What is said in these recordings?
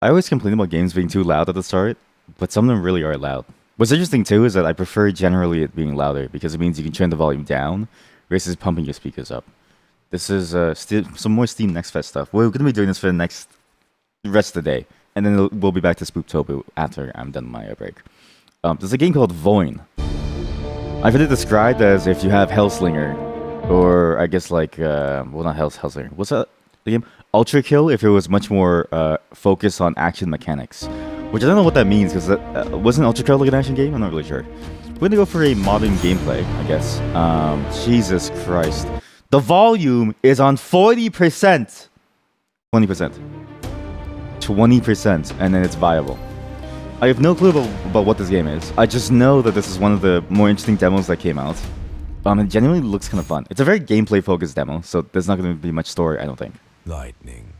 I always complain about games being too loud at the start, but some of them really are loud. What's interesting too is that I prefer generally it being louder because it means you can turn the volume down versus pumping your speakers up. This is some more Steam Next Fest stuff. We're going to be doing this for the rest of the day, and then we'll be back to Spooktober after I'm done my break. There's a game called VOIN. I've heard it described as if you have Hellslinger, or I guess like, well, not Hellslinger. What's that? The game? Ultra Kill, if it was much more focused on action mechanics. Which I don't know what that means, because wasn't Ultra Kill like an action game? I'm not really sure. We're gonna go for a modern gameplay, I guess. Jesus Christ. The volume is on 40%. 20%. 20%, and then it's viable. I have no clue about what this game is. I just know that this is one of the more interesting demos that came out. It genuinely looks kind of fun. It's a very gameplay-focused demo, so there's not going to be much story, I don't think. Lightning.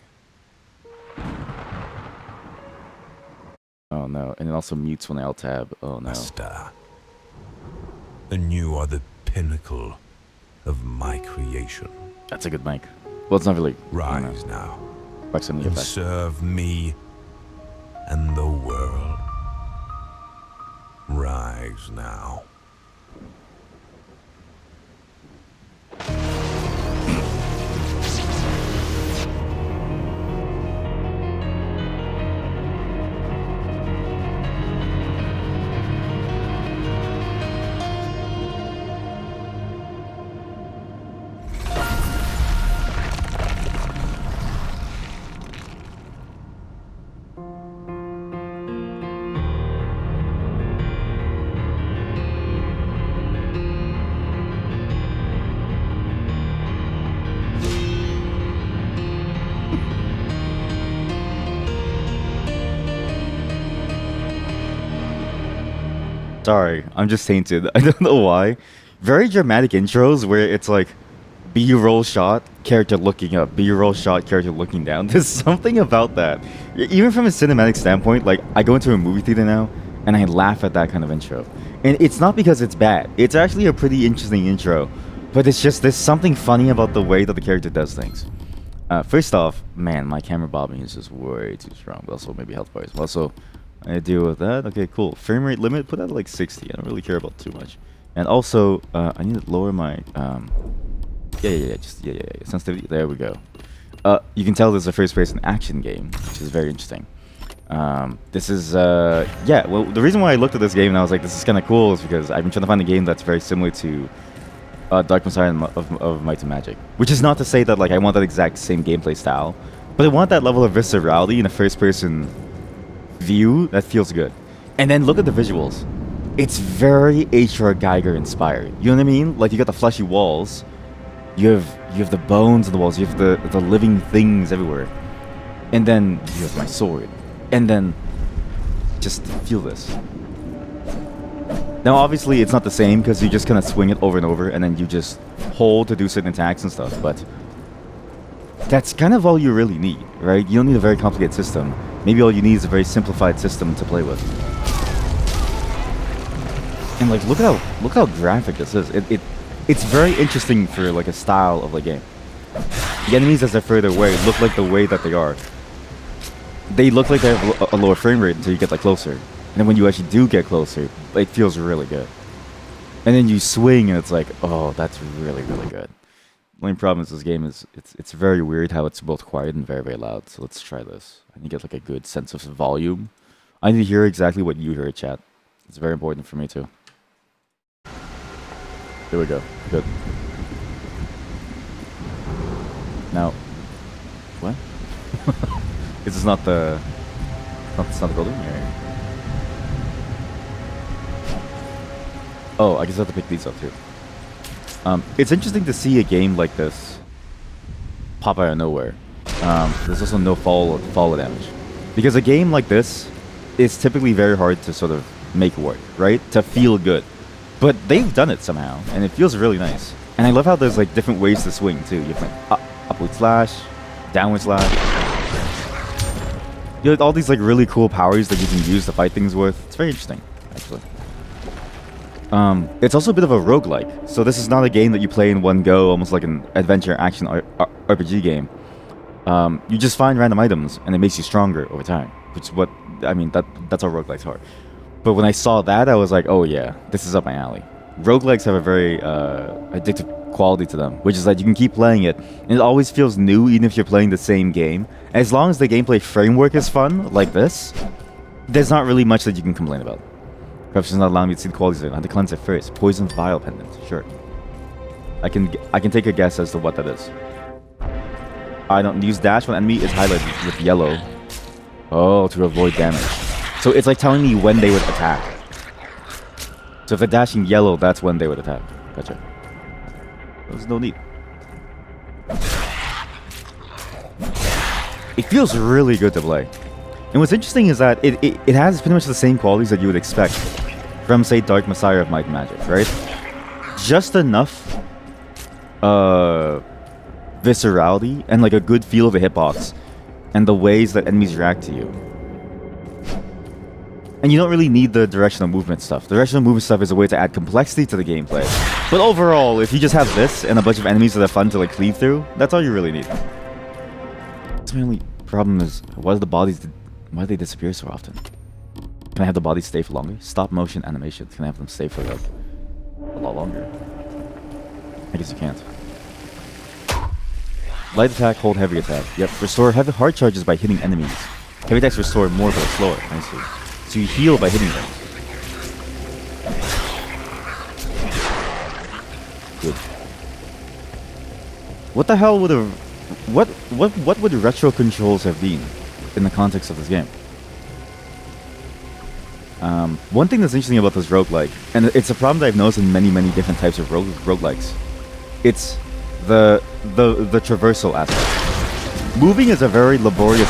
Oh no, and it also mutes when I alt-tab. Oh no. Master. And you are the pinnacle of my creation. That's a good mic. Well, it's not really... Rise now. Proximity And effect. serve me and the world. Rise now. Sorry, I'm just tainted. I don't know why. Very dramatic intros where it's like B-roll shot, character looking up, B-roll shot, character looking down. There's something about that. Even from a cinematic standpoint, like I go into a movie theater now and I laugh at that kind of intro. And it's not because it's bad. It's actually a pretty interesting intro. But it's just, there's something funny about the way that the character does things. First off, man, my camera bobbing is just way too strong. But also maybe health bars. Also, I deal with that. Okay, cool. Frame rate limit, put that at like 60. I don't really care about too much. And also, I need to lower my yeah, sensitivity. There we go. You can tell this is a first-person action game, which is very interesting. This is yeah. Well, the reason why I looked at this game and I was like, this is kind of cool, is because I've been trying to find a game that's very similar to Dark Messiah of Might and Magic. Which is not to say that like I want that exact same gameplay style, but I want that level of viscerality in a first-person view that feels good. And then look at the visuals. It's very H.R. Geiger inspired. You know what I mean? Like you got the fleshy walls, you have the bones on the walls, you have the living things everywhere, and then you have my sword, and then just feel this. Now obviously it's not the same because you just kind of swing it over and over, and then you just hold to do certain attacks and stuff. But that's kind of all you really need, right? You don't need a very complicated system. Maybe all you need is a very simplified system to play with. And like, look how graphic this is. It's very interesting for like a style of the game. The enemies as they're further away look like the way that they are. They look like they have a lower frame rate until you get like closer. And then when you actually do get closer, it feels really good. And then you swing and it's like, oh, that's really, really good. The only problem is this game is it's very weird how it's both quiet and very, very loud. So let's try this. I need to get like a good sense of volume. I need to hear exactly what you hear, chat. It's very important for me too. There we go. Good. Now, what? Is this not the? It's not the building. Or... Oh, I guess I have to pick these up too. It's interesting to see a game like this pop out of nowhere. There's also no fall damage, because a game like this is typically very hard to sort of make work, right? To feel good. But they've done it somehow, and it feels really nice. And I love how there's like different ways to swing too. You have like upward slash, downward slash. You have all these like really cool powers that you can use to fight things with. It's very interesting, actually. It's also a bit of a roguelike. So this is not a game that you play in one go, almost like an adventure action RPG game. You just find random items and it makes you stronger over time, which is what I mean. That's how roguelikes are. But when I saw that, I was like, oh yeah, this is up my alley. Roguelikes have a very addictive quality to them, which is that you can keep playing it, and it always feels new, even if you're playing the same game. As long as the gameplay framework is fun, like this, there's not really much that you can complain about. Corruption's not allowing me to see the qualities of it. I have to cleanse it first. Poison Vial Pendant, sure. I can take a guess as to what that is. I don't use dash when enemy is highlighted with yellow. Oh, to avoid damage. So it's like telling me when they would attack. So if they're dashing yellow, that's when they would attack. Gotcha. There's no need. It feels really good to play. And what's interesting is that it has pretty much the same qualities that you would expect from, say, Dark Messiah of Might and Magic, right? Just enough viscerality and like a good feel of the hitbox and the ways that enemies react to you. And you don't really need the directional movement stuff. The directional movement stuff is a way to add complexity to the gameplay. But overall, if you just have this and a bunch of enemies that are fun to like cleave through, that's all you really need. My only problem is, why do they disappear so often? Can I have the bodies stay for longer? Stop motion animations. Can I have them stay for like a lot longer? I guess you can't. Light attack, hold heavy attack. Yep, restore heavy hard charges by hitting enemies. Heavy attacks restore more but slower. I see. So you heal by hitting them. Good. What the hell would a what would retro controls have been in the context of this game? One thing that's interesting about this roguelike, and it's a problem that I've noticed in many different types of roguelikes, it's the traversal aspect. Moving is a very laborious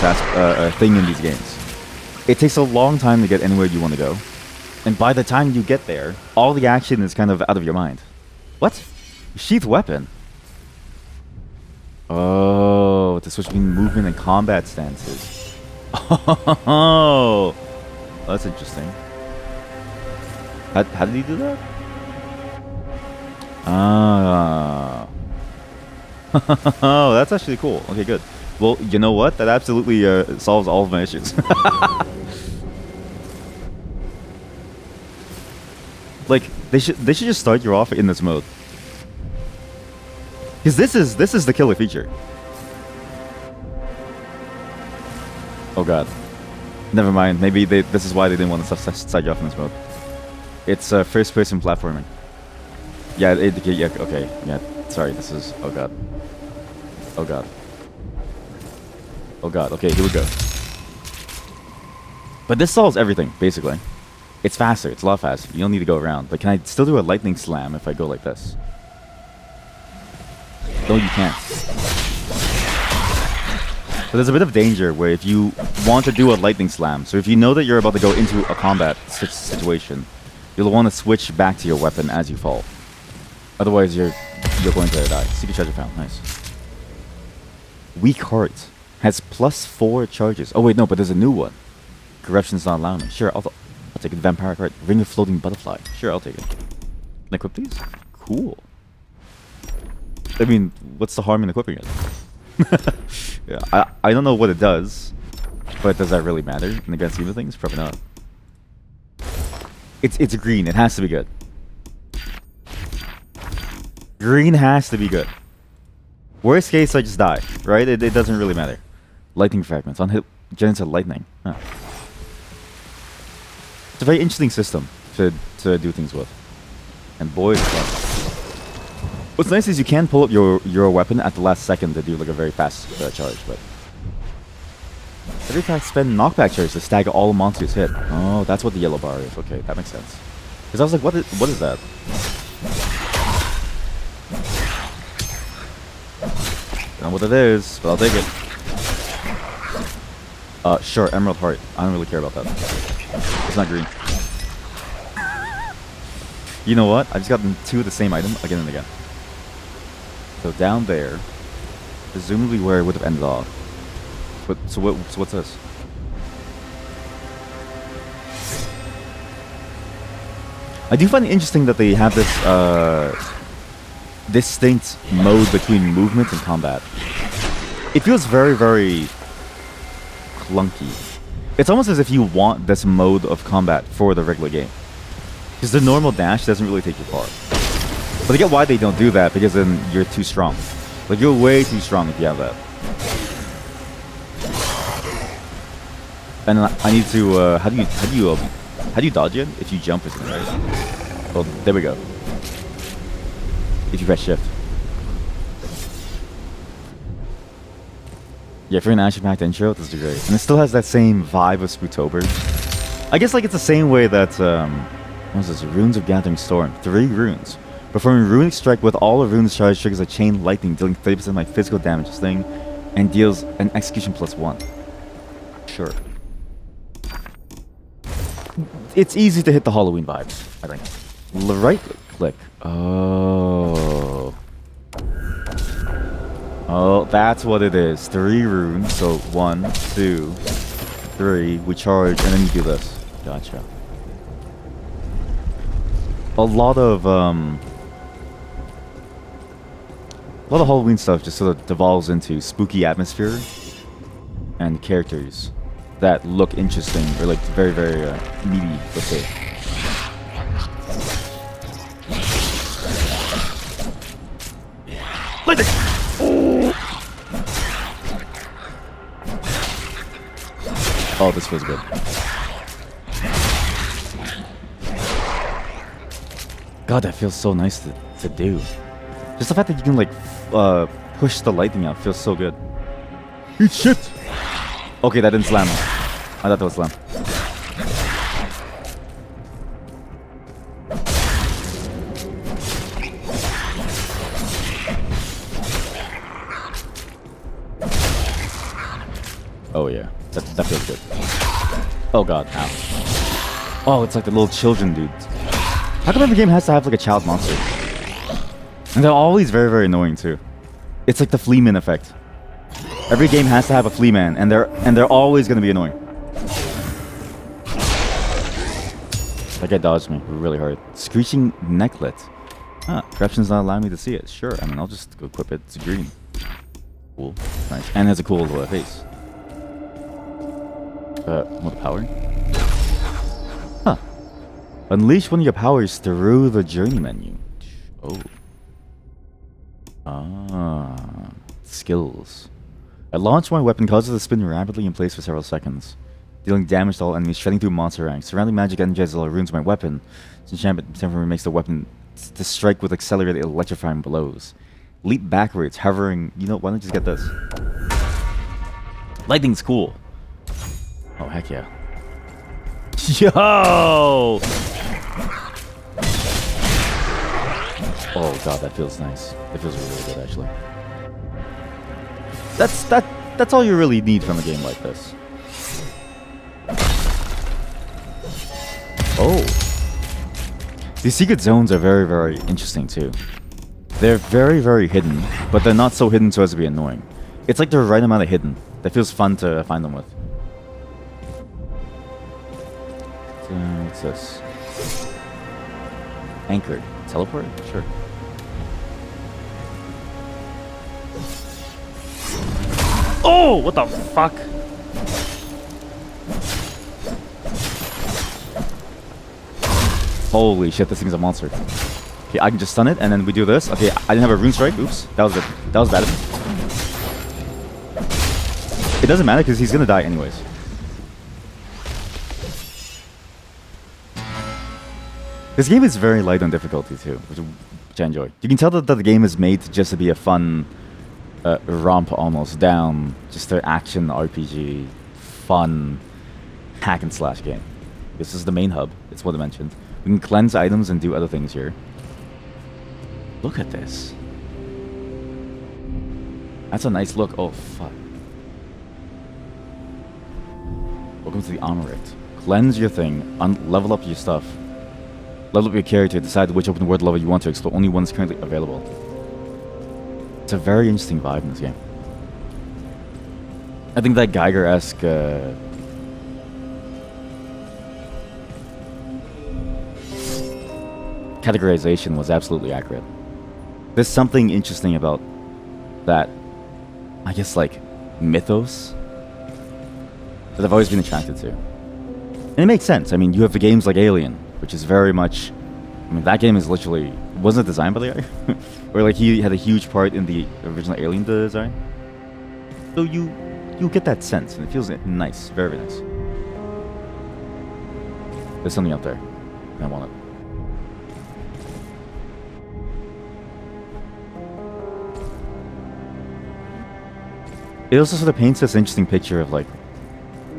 thing in these games. It takes a long time to get anywhere you want to go, and by the time you get there, all the action is kind of out of your mind. What? Sheath weapon? Oh, to switch between movement and combat stances. Oh, that's interesting. How did he do that? Ah. Oh, that's actually cool. Okay, good. Well, you know what? That absolutely solves all of my issues. Like, they should just start you off in this mode. Because this is the killer feature. Oh god. Never mind. Maybe this is why they didn't want to start you off in this mode. It's first-person platforming. Yeah, yeah, okay. Yeah, sorry, this is... Oh god. Oh god. Oh god, okay, here we go. But this solves everything, basically. It's faster, it's a lot faster. You don't need to go around. But can I still do a lightning slam if I go like this? No, you can't. So there's a bit of danger where if you want to do a lightning slam, so if you know that you're about to go into a combat situation, you'll want to switch back to your weapon as you fall. Otherwise, you're going to die. Secret treasure found. Nice. Weak heart has +4 charges. Oh wait, no, but there's a new one. Corruption's not allowing me. Sure, I'll take it. Vampiric heart. Ring of floating butterfly. Sure, I'll take it. Can I equip these? Cool. I mean, what's the harm in equipping it? Yeah, I don't know what it does, but does that really matter in the grand scheme of things? Probably not. It's green. It has to be good. Green has to be good. Worst case, I just die, right? It doesn't really matter. Lightning fragments. On hit, generates lightning. Huh. It's a very interesting system to do things with. And boy, it's fun. What's nice is you can pull up your weapon at the last second to do like a very fast charge, but... Every attack spend knockback charge to stagger all monsters hit. Oh, that's what the yellow bar is. Okay, that makes sense. Because I was like, what is that? Don't know what it is, but I'll take it. Sure, Emerald Heart. I don't really care about that. It's not green. You know what? I just got 2 of the same item again and again. So down there, presumably where it would have ended off. But so what's this? I do find it interesting that they have this distinct mode between movement and combat. It feels very, very clunky. It's almost as if you want this mode of combat for the regular game. Because the normal dash doesn't really take you far. But I get why they don't do that, because then you're too strong. Like, you're way too strong if you have that. And I need to, how do you dodge it? If you jump or something, right? Well, there we go. If you press shift. Yeah, for an action-packed intro, this is great. And it still has that same vibe of Spooktober. I guess, like, it's the same way that, what was this? Runes of Gathering Storm. 3 runes. Performing Runic Strike with all the runes charged triggers a chain lightning, dealing 30% of my physical damage this thing, and deals an execution +1. Sure. It's easy to hit the Halloween vibes, I think. Right click. Oh. Oh, that's what it is. 3 runes. So 1, 2, 3. We charge, and then you do this. Gotcha. A lot of Halloween stuff just sort of devolves into spooky atmosphere and characters that look interesting or like very, very meaty, let's say. Lightning! Oh, this feels good. God, that feels so nice to do. Just the fact that you can like push the lightning out feels so good. Eat shit! Okay, that didn't slam. I thought that was slam. Oh yeah, that feels good. Oh god, ow. Oh, it's like the little children dudes. How come every game has to have like a child monster? And they're always very, very annoying too. It's like the Fleaman effect. Every game has to have a Fleaman, and they're always gonna be annoying. That guy dodged me really hard. Screeching necklet. Ah, corruption's not allowing me to see it. Sure, I mean I'll just go equip it. It's green. Cool, nice, and it has a cool face. What power? Huh. Unleash one of your powers through the journey menu. Oh. Ah. Skills. At launch, my weapon causes it to spin rapidly in place for several seconds, dealing damage to all enemies, shredding through monster ranks. Surrounding magic energizes all runes of my weapon. This enchantment temporarily makes the weapon to strike with accelerated electrifying blows. Leap backwards, hovering. You know, why don't you just get this? Lightning's cool. Oh, heck yeah. Yo! Oh god, that feels nice. That feels really good, actually. That's all you really need from a game like this. Oh. These secret zones are very, very interesting, too. They're very, very hidden, but they're not so hidden so as to be annoying. It's like the right amount of hidden. That feels fun to find them with. What's this? Anchored. Teleport? Sure. Oh! What the fuck? Holy shit, this thing's a monster. Okay, I can just stun it, and then we do this. Okay, I didn't have a rune strike. Oops. That was good. That was bad. It doesn't matter, because he's gonna die anyways. This game is very light on difficulty too, which I enjoy. You can tell that the game is made just to be a fun romp almost down, just an action RPG, fun hack and slash game. This is the main hub. It's what I mentioned. We can cleanse items and do other things here. Look at this. That's a nice look. Oh fuck. Welcome to the Honorate. Cleanse your thing. Level up your stuff. Level up your character, decide which open world level you want to explore. Only one is currently available. It's a very interesting vibe in this game. I think that Geiger-esque categorization was absolutely accurate. There's something interesting about that, I guess, like, mythos that I've always been attracted to. And it makes sense. I mean, you have the games like Alien, which is very much... I mean, that game is literally... Wasn't it designed by the guy? Or like he had a huge part in the original Alien design. So you get that sense, and it feels nice. Very, very nice. There's something up there. I want it. It also sort of paints this interesting picture of like,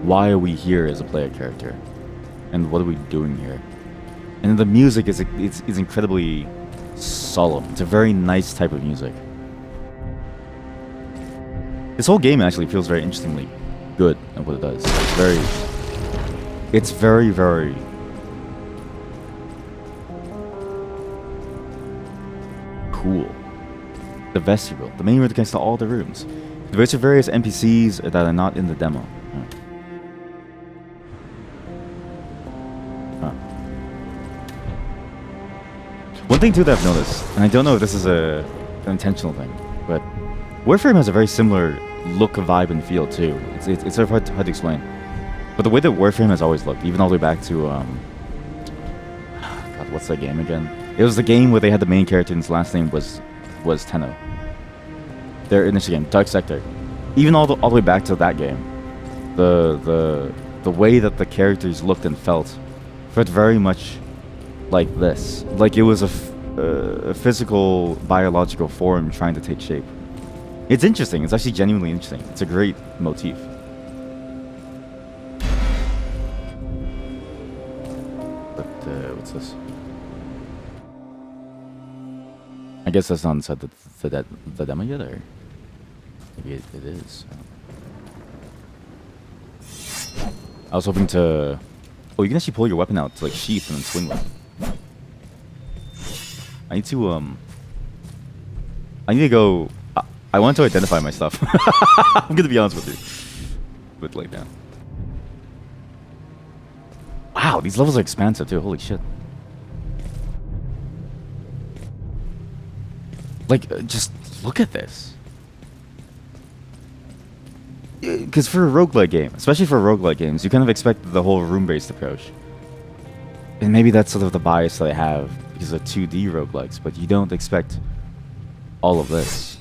why are we here as a player character, and what are we doing here? And the music is incredibly solemn. It's a very nice type of music. This whole game actually feels very interestingly good at what it does. It's very, very cool. The vestibule, the main road connects to all the rooms. There's various NPCs that are not in the demo. One thing too that I've noticed, and I don't know if this is an intentional thing, but Warframe has a very similar look, vibe, and feel too. It's sort of hard to explain. But the way that Warframe has always looked, even all the way back to God, what's that game again? It was the game where they had the main character and his last name was Tenno. Their initial game, Dark Sector. Even all the way back to that game, the way that the characters looked and felt very much like this. Like it was a physical, biological form trying to take shape. It's interesting. It's actually genuinely interesting. It's a great motif. But what's this? I guess that's not inside the demo yet, or maybe it is. I was hoping to... Oh, you can actually pull your weapon out to like sheath and then swing with it. I need to go... I want to identify my stuff. I'm gonna be honest with you. But like that. Wow, these levels are expansive too. Holy shit. Like, just look at this. Because for a roguelike game, especially for roguelike games, you kind of expect the whole room-based approach. And maybe that's sort of the bias that I have because of 2D roguelikes, but you don't expect all of this.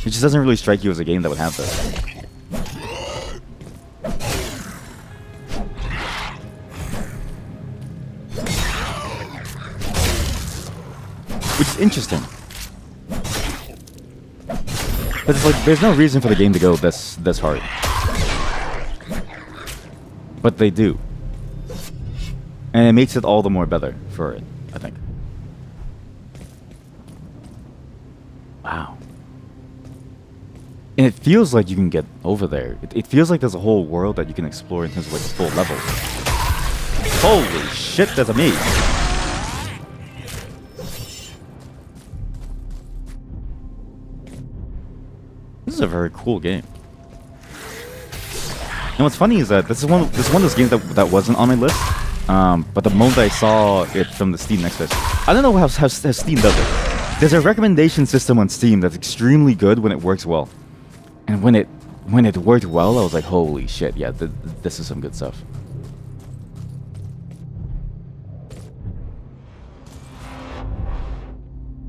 It just doesn't really strike you as a game that would have this. Which is interesting. But it's like, there's no reason for the game to go this hard. But they do. And it makes it all the more better for it, I think. Wow. And it feels like you can get over there. It feels like there's a whole world that you can explore in terms of like full levels. Holy shit, that's amazing. This is a very cool game. And what's funny is that this is one of those games that wasn't on my list. But the moment I saw it from the Steam Next list, I don't know how Steam does it. There's a recommendation system on Steam that's extremely good when it works well. And when it worked well, I was like, holy shit, yeah, this is some good stuff.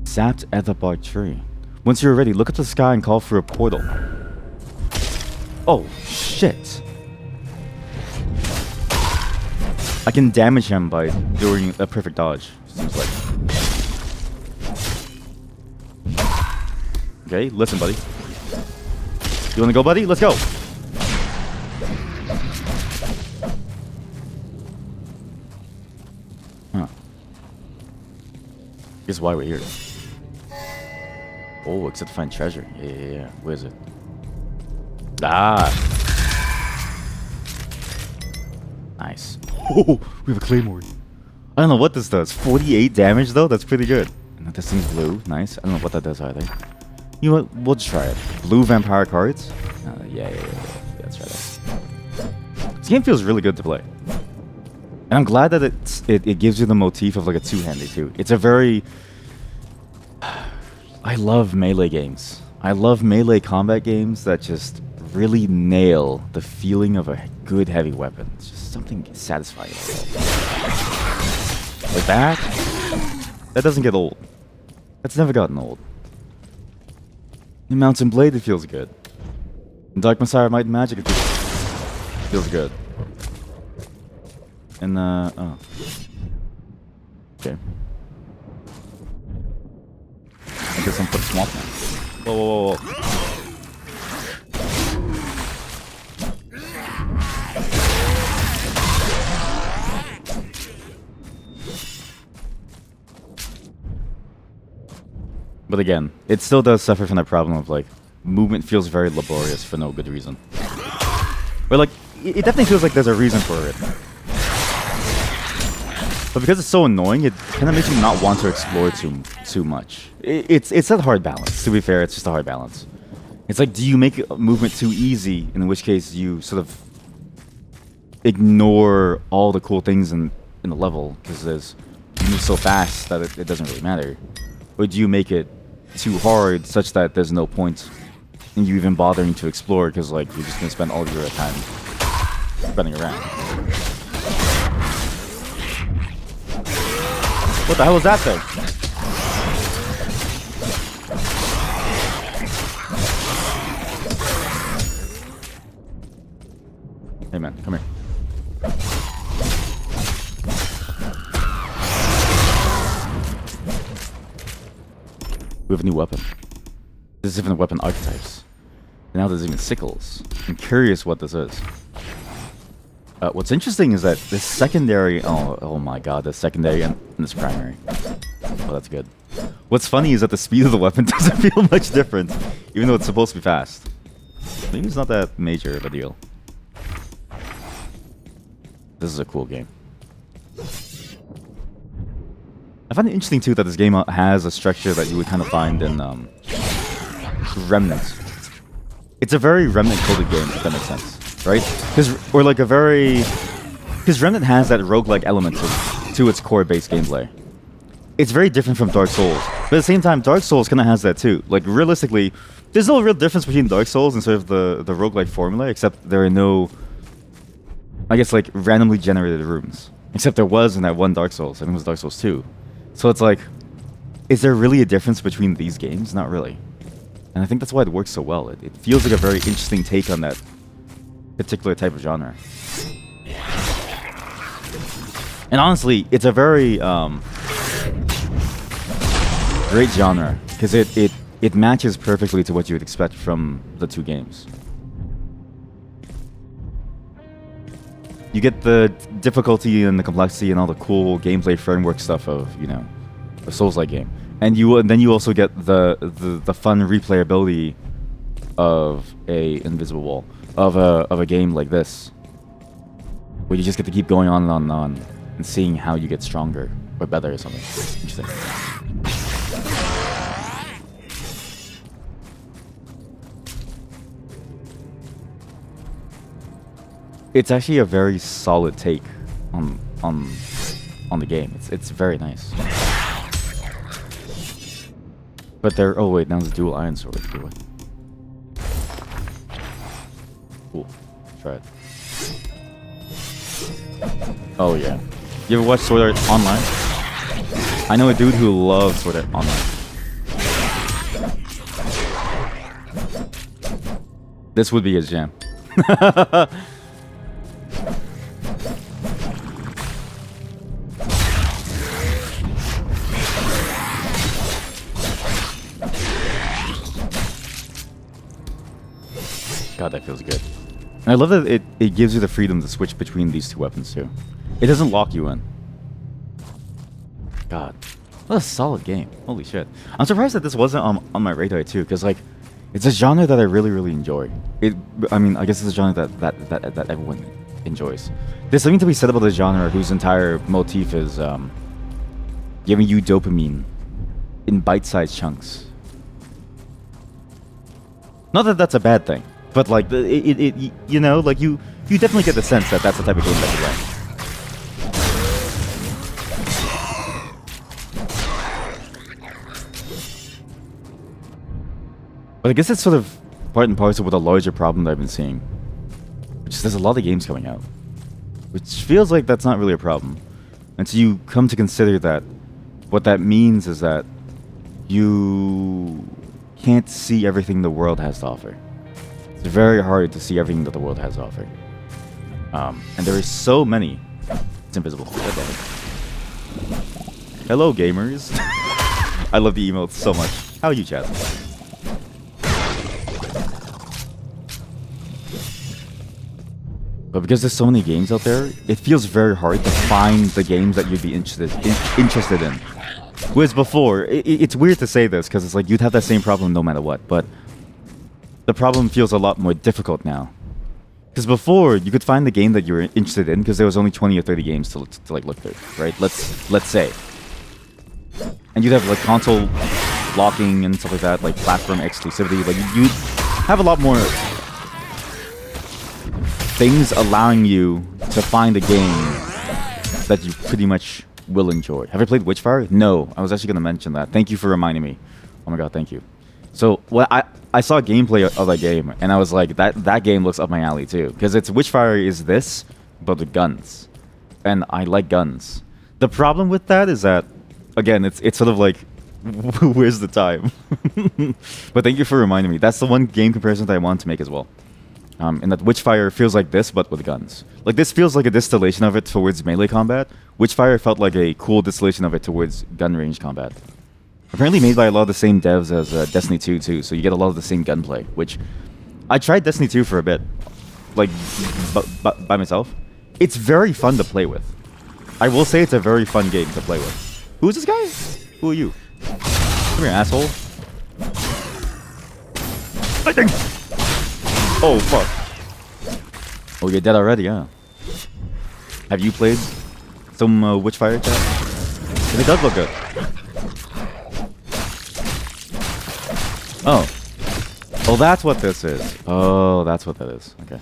Zapped at the bark tree. Once you're ready, look up to the sky and call for a portal. Oh, shit. I can damage him by doing a perfect dodge, seems like. Okay, listen, buddy. You wanna go, buddy? Let's go! Huh. Guess why we're here. Oh, except to find treasure. Yeah. Where is it? Ah! Nice. Oh, we have a claymore. I don't know what this does. 48 damage though? That's pretty good. And this thing's blue. Nice. I don't know what that does either. You know what? We'll just try it. Blue vampire cards? Yeah. Let's try that. This game feels really good to play. And I'm glad that it gives you the motif of like a two-handed too. It's a very... I love melee games. I love melee combat games that just really nail the feeling of a good heavy weapon. It's just something satisfying. Like that? That doesn't get old. That's never gotten old. In Mountain Blade, it feels good. In Dark Messiah Might and Magic, it feels good. And, oh. Okay. I guess I'm put swamp now. Whoa, whoa, whoa, whoa. But again, it still does suffer from that problem of like movement feels very laborious for no good reason. Or like it definitely feels like there's a reason for it. But because it's so annoying, it kind of makes you not want to explore too much. It's a hard balance. To be fair, it's just a hard balance. It's like, do you make movement too easy, in which case you sort of ignore all the cool things in the level because you move so fast that it doesn't really matter, or do you make it too hard such that there's no point in you even bothering to explore because like you're just gonna spend all your time running around. What the hell was that thing? Hey man, come here. We have a new weapon. There's different weapon archetypes. And now there's even sickles. I'm curious what this is. What's interesting is that this secondary... Oh my god, the secondary and this primary. Oh, that's good. What's funny is that the speed of the weapon doesn't feel much different, even though it's supposed to be fast. Maybe it's not that major of a deal. This is a cool game. I find it interesting too that this game has a structure that you would kind of find in Remnant. It's a very Remnant-coded game, if that makes sense, right? Because Remnant has that roguelike element to its core-based gameplay. It's very different from Dark Souls, but at the same time, Dark Souls kind of has that too. Like realistically, there's no real difference between Dark Souls and sort of the roguelike formula, except there are no, I guess, like randomly generated rooms. Except there was in that one Dark Souls. I think it was Dark Souls 2. So it's like, is there really a difference between these games? Not really. And I think that's why it works so well. It feels like a very interesting take on that particular type of genre. And honestly, it's a very great genre because it matches perfectly to what you would expect from the two games. You get the difficulty and the complexity and all the cool gameplay framework stuff of, you know, a Souls-like game, and then you also get the fun replayability of a invisible wall of a game like this, where you just get to keep going on and on and on and seeing how you get stronger or better or something. Interesting. It's actually a very solid take on the game. It's very nice. But there. Oh wait, now there's a dual iron sword. Cool. Try it. Oh yeah. You ever watch Sword Art Online? I know a dude who loves Sword Art Online. This would be his jam. God, that feels good. And I love that it gives you the freedom to switch between these two weapons too. It doesn't lock you in. God, what a solid game. Holy shit. I'm surprised that this wasn't on my radar too, because like, it's a genre that I really, really enjoy. I mean, I guess it's a genre that everyone enjoys. There's something to be said about this genre whose entire motif is giving you dopamine in bite-sized chunks. Not that that's a bad thing. But like you know, like you definitely get the sense that that's the type of game that you like. But I guess it's sort of part and parcel with a larger problem that I've been seeing. Which is there's a lot of games coming out. Which feels like that's not really a problem. Until you come to consider that what that means is that you can't see everything the world has to offer. It's very hard to see everything that the world has to offer. And there is so many. It's invisible. Hello, gamers. I love the emotes so much. How are you, chat? But because there's so many games out there, it feels very hard to find the games that you'd be interested in. Whereas before, it's weird to say this because it's like you'd have that same problem no matter what, but the problem feels a lot more difficult now. Because before, you could find the game that you were interested in because there was only 20 or 30 games to like look through, right? Let's say. And you'd have like console locking and stuff like that, like platform exclusivity. Like you'd have a lot more things allowing you to find a game that you pretty much will enjoy. Have I played Witchfire? No. I was actually going to mention that. Thank you for reminding me. Oh my god, thank you. So I saw gameplay of that game, and I was like, that game looks up my alley too. Because it's Witchfire is this, but with guns. And I like guns. The problem with that is that, again, it's sort of like, where's the time? But thank you for reminding me. That's the one game comparison that I want to make as well. And that Witchfire feels like this, but with guns. Like, this feels like a distillation of it towards melee combat. Witchfire felt like a cool distillation of it towards gun range combat. Apparently made by a lot of the same devs as Destiny 2, too, so you get a lot of the same gunplay, which... I tried Destiny 2 for a bit. Like, by myself. It's very fun to play with. I will say it's a very fun game to play with. Who's this guy? Who are you? Come here, asshole. Lightning! Oh, fuck. Oh, you're dead already, huh? Have you played some Witchfire, chat? It does look good. Oh. Oh, that's what this is. Oh, that's what that is. Okay.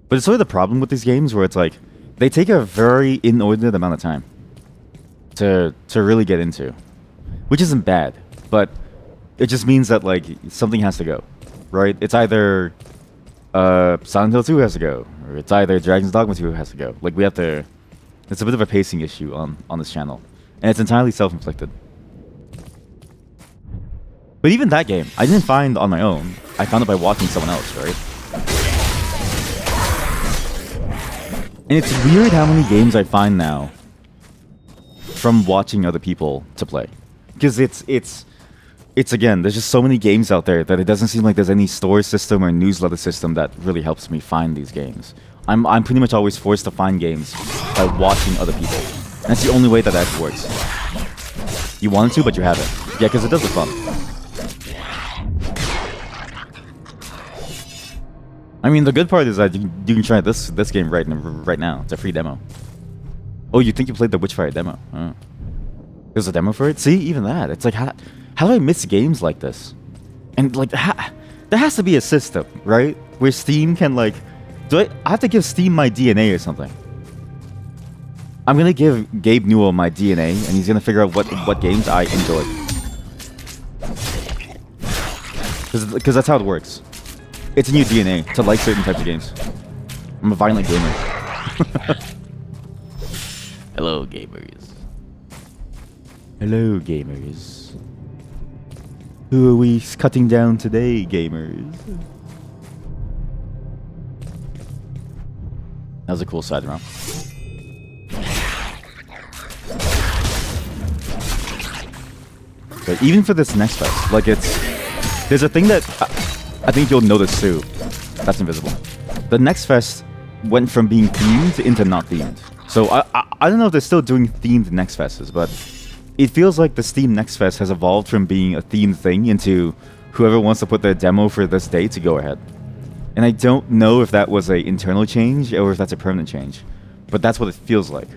But it's sort of the problem with these games where it's like, they take a very inordinate amount of time to really get into. Which isn't bad, but it just means that, like, something has to go, right? It's either Silent Hill 2 has to go, or it's either Dragon's Dogma 2 has to go. Like, we have to... It's a bit of a pacing issue on this channel. And it's entirely self-inflicted. But even that game, I didn't find on my own. I found it by watching someone else, right? And it's weird how many games I find now from watching other people to play. Because it's again, there's just so many games out there that it doesn't seem like there's any store system or newsletter system that really helps me find these games. I'm pretty much always forced to find games by watching other people. And that's the only way that actually works. You wanted to, but you haven't. Yeah, because it does look fun. I mean, the good part is that you can try this game right now. It's a free demo. Oh, you think you played the Witchfire demo? Oh. There's a demo for it? See, even that. It's like, how do I miss games like this? And, like, there has to be a system, right? Where Steam can, like... I have to give Steam my DNA or something? I'm gonna give Gabe Newell my DNA, and he's gonna figure out what games I enjoy. Because that's how it works. It's in your DNA to like certain types of games. I'm a violent gamer. Hello, gamers. Hello, gamers. Who are we cutting down today, gamers? That was a cool side round. But even for this next fest, like there's a thing that I think you'll notice too. That's invisible. The next fest went from being themed into not themed. So I don't know if they're still doing themed next fests, but it feels like the Steam Next Fest has evolved from being a themed thing into whoever wants to put their demo for this day to go ahead. And I don't know if that was an internal change or if that's a permanent change. But that's what it feels like.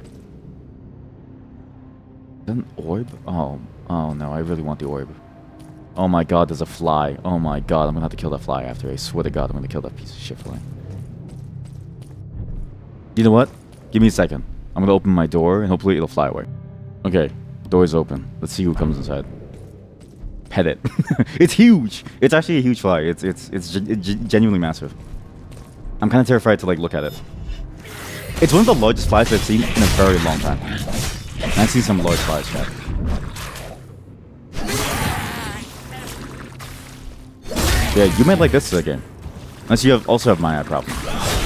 An orb? Oh no, I really want the orb. Oh my god, there's a fly. Oh my god, I'm gonna have to kill that fly after. I swear to god, I'm gonna kill that piece of shit fly. You know what? Give me a second. I'm gonna open my door and hopefully it'll fly away. Okay, door's open. Let's see who comes inside. pet it. It's huge. It's actually a huge fly. It's genuinely massive. I'm kind of terrified to like look at it. It's one of the largest flies I've seen in a very long time. And I've seen some large flies, chat. Yeah, you might like this again. Unless you also have my eye problem.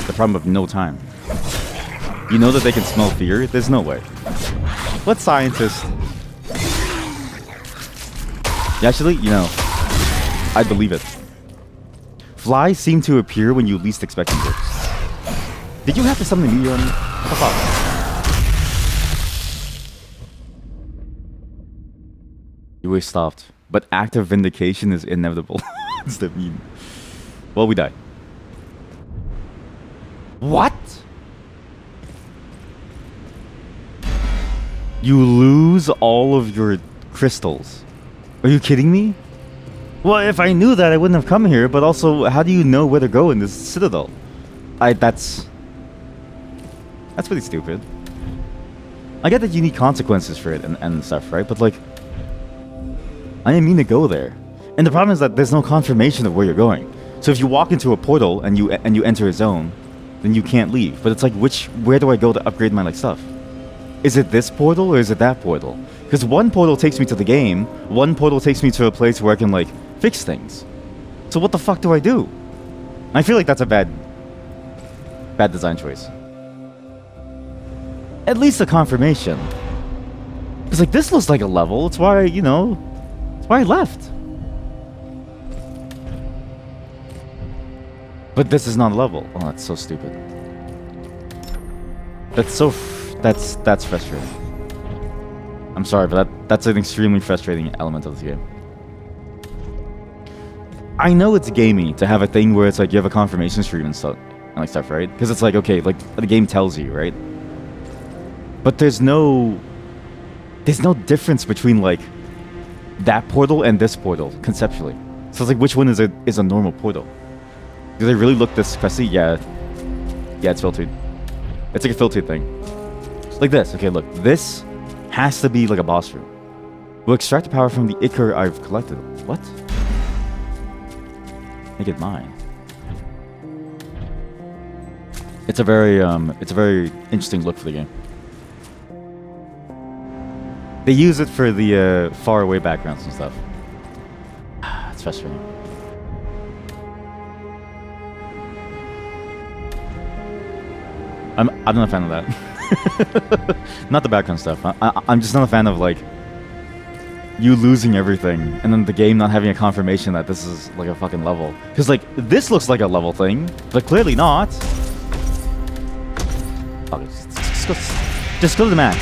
The problem of no time. You know that they can smell fear? There's no way. What scientist? Actually, you know, I believe it. Flies seem to appear when you least expect them to. Did you have to summon a meteor on me? What the fuck? You always stopped. But active vindication is inevitable. What's that mean? Well, we died. What? You lose all of your crystals. Are you kidding me? Well, if I knew that, I wouldn't have come here, but also, how do you know where to go in this citadel? That's pretty stupid. I get that you need consequences for it and stuff, right? But like, I didn't mean to go there. And the problem is that there's no confirmation of where you're going. So if you walk into a portal and you enter a zone, then you can't leave. But it's like, where do I go to upgrade my like stuff? Is it this portal or is it that portal? Because one portal takes me to the game, one portal takes me to a place where I can like fix things. So what the fuck do I do? I feel like that's a bad design choice. At least a confirmation. Because like this looks like a level. It's why, you know, it's why I left. But this is not a level. Oh, that's so stupid. That's frustrating. I'm sorry, but that's an extremely frustrating element of this game. I know it's gamey to have a thing where it's like you have a confirmation stream and stuff, right? Because it's like, okay, like the game tells you, right? But there's no difference between like that portal and this portal conceptually. So it's like, which one is a normal portal? Do they really look this crusty? Yeah, it's filtered. It's like a filtered thing. Like this. Okay, look, this has to be like a boss room. We'll extract the power from the ichor I've collected. What? Make it mine. It's a very interesting look for the game. They use it for the far away backgrounds and stuff. It's frustrating. I'm not a fan of that. Not the background stuff. I'm just not a fan of like you losing everything and then the game not having a confirmation that this is like a fucking level. Because like this looks like a level thing, but clearly not. Oh, just go to the max.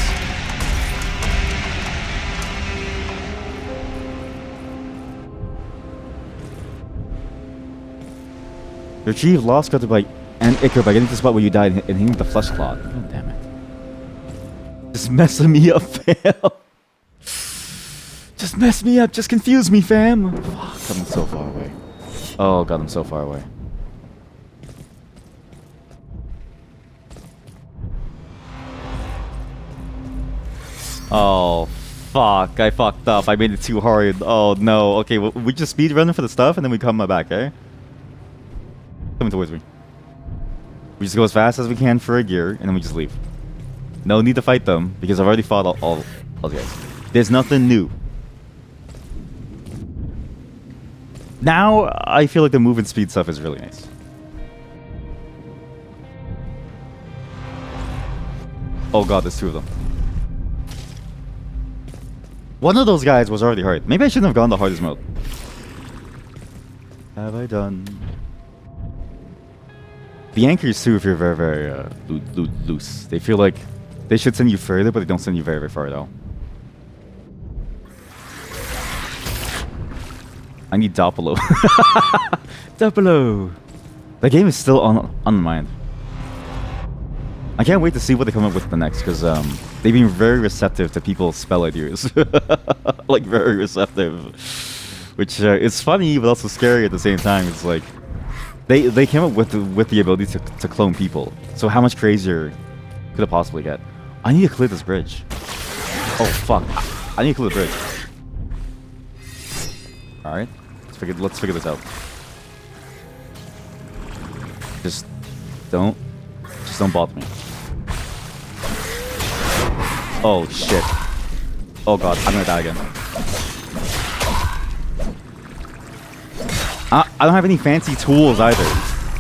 Retrieve lost got to by and ichor by getting to the spot where you died and hitting the flesh clot. God damn it. Just messing me up, fam. Just mess me up. Just confuse me, fam. Fuck, I'm so far away. Oh god, I'm so far away. Oh, fuck. I fucked up. I made it too hard. Oh, no. Okay, well, we just speed running for the stuff and then we come back, eh? Coming towards me. We just go as fast as we can for a gear, and then we just leave. No need to fight them, because I've already fought all the guys. There's nothing new. Now, I feel like the movement speed stuff is really nice. Oh god, there's two of them. One of those guys was already hard. Maybe I shouldn't have gone the hardest mode. Have I done... The anchors too feel very, very loose. They feel like they should send you further, but they don't send you very, very far at all. I need Doppelo. Doppelo! The game is still on my mind. I can't wait to see what they come up with the next, because they've been very receptive to people's spell ideas. Like, very receptive. Which is funny, but also scary at the same time. It's like... They came up with the ability to clone people. So how much crazier could it possibly get? I need to clear this bridge. Oh fuck! I need to clear the bridge. All right, let's figure this out. Just don't bother me. Oh shit. Oh god, I'm gonna die again. I don't have any fancy tools either.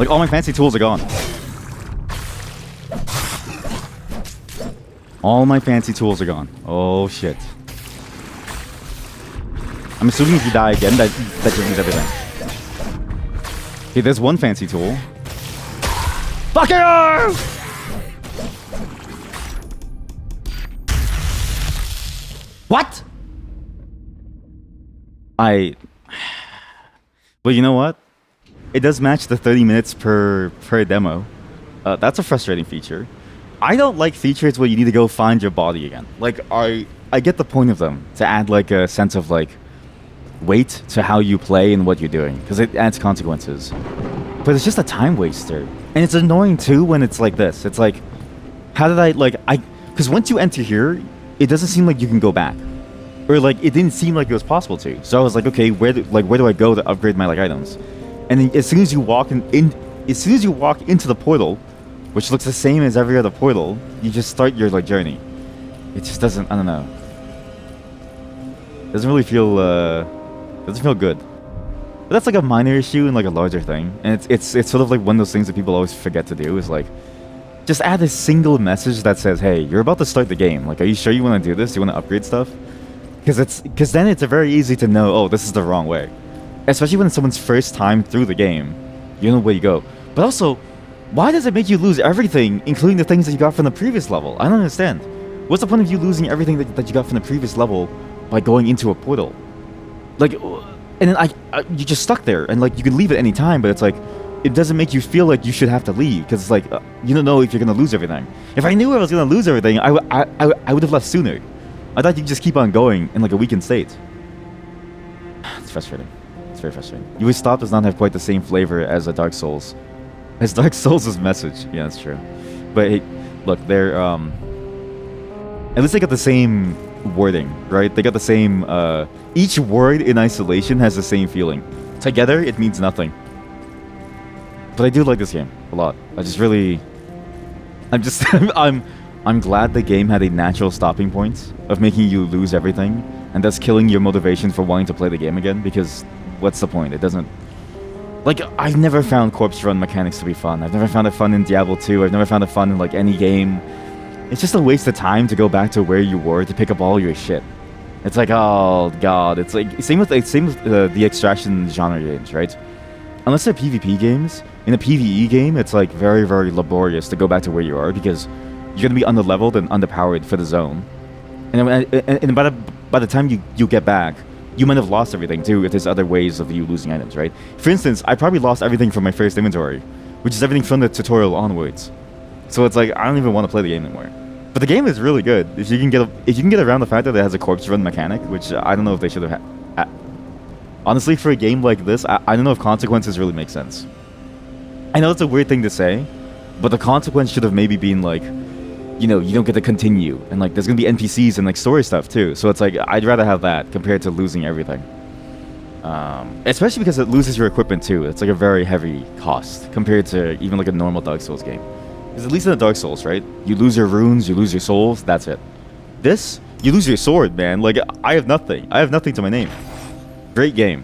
Like, all my fancy tools are gone. All my fancy tools are gone. Oh shit. I'm assuming if you die again, that just means everything. Okay, there's one fancy tool. Fuck you! What? Well, you know what? It does match the 30 minutes per demo. That's a frustrating feature. I don't like features where you need to go find your body again. Like, I get the point of them, to add like a sense of like weight to how you play and what you're doing, because it adds consequences. But it's just a time waster, and it's annoying too when it's like this. It's like, how did because once you enter here, it doesn't seem like you can go back, or like it didn't seem like it was possible to. So I was like, okay, where do I go to upgrade my like items? And then as soon as you walk as soon as you walk into the portal, which looks the same as every other portal, you just start your like journey. It just doesn't. I don't know. Doesn't really feel. Doesn't feel good. But that's like a minor issue and like a larger thing. And it's sort of like one of those things that people always forget to do, is like, just add a single message that says, hey, you're about to start the game. Like, are you sure you want to do this? Do you want to upgrade stuff? Because then it's very easy to know, oh, this is the wrong way. Especially when it's someone's first time through the game. You know where you go. But also, why does it make you lose everything, including the things that you got from the previous level? I don't understand. What's the point of you losing everything that you got from the previous level by going into a portal? Like, and then you're just stuck there, and like you can leave at any time, but it's like, it doesn't make you feel like you should have to leave, because it's like, you don't know if you're gonna lose everything. If I knew I was gonna lose everything, I would have left sooner. I thought you could just keep on going in like a weakened state. It's frustrating. It's very frustrating. UI Stop does not have quite the same flavor as a Dark Souls. As Dark Souls' message. Yeah, that's true. But hey, look, they're at least they got the same wording, right? They got the same each word in isolation has the same feeling. Together it means nothing. But I do like this game a lot. I'm glad the game had a natural stopping point of making you lose everything, and thus killing your motivation for wanting to play the game again, because what's the point? It doesn't... Like, I've never found corpse run mechanics to be fun. I've never found it fun in Diablo 2. I've never found it fun in like any game. It's just a waste of time to go back to where you were to pick up all your shit. It's like, oh god, it's like same with the extraction genre games, right? Unless they're PvP games, in a PvE game, it's like very, very laborious to go back to where you are, because you're gonna be underleveled and underpowered for the zone, and by the time you get back, you might have lost everything too, if there's other ways of you losing items, right? For instance, I probably lost everything from my first inventory, which is everything from the tutorial onwards. So it's like, I don't even want to play the game anymore. But the game is really good. If you can get around the fact that it has a corpse run mechanic, which I don't know if they should have had. Honestly, for a game like this, I don't know if consequences really make sense. I know it's a weird thing to say, but the consequence should have maybe been like, you know, you don't get to continue, and like there's gonna be NPCs and like story stuff too. So it's like, I'd rather have that compared to losing everything. Especially because it loses your equipment too. It's like a very heavy cost compared to even like a normal Dark Souls game. Because at least in the Dark Souls, right? You lose your runes, you lose your souls, that's it. This, you lose your sword, man. Like, I have nothing. I have nothing to my name. Great game.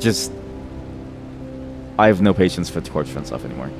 Just, I have no patience for corpse run stuff anymore.